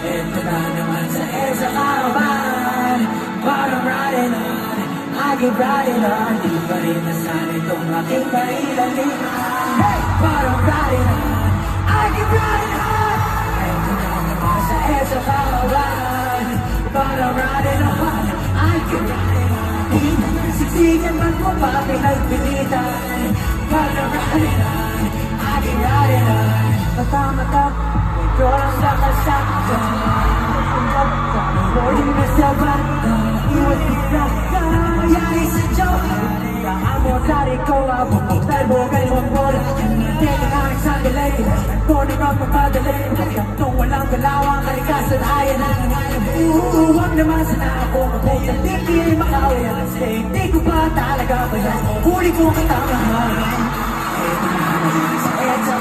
Ito na naman sa EDSA Caravan. Parang riding on, I keep riding on. Di pa rin nasanay itong aking kahilingan. Hey! Parang riding on, I keep riding on. Ito na naman sa EDSA Caravan. Parang riding on, I keep riding on. Di na nasiksikan man mo pa pinagpilitan. Parang riding on, I keep riding on. Mata-mata, ito lang sa kalsada. Hindi na sa banda, iwas kita ka. Mayari sa joke, kaamo tari ko abot. Talbogay mo bola, teka nga sa delay. Kung ang mapadali, kung walang galawang kalikasan, ayan ang nanganap. Huwag naman sana ako mabutan, di makauyan. Hindi ko pa talaga kaya, huli ko katamahan. Ito na naman sa EDSA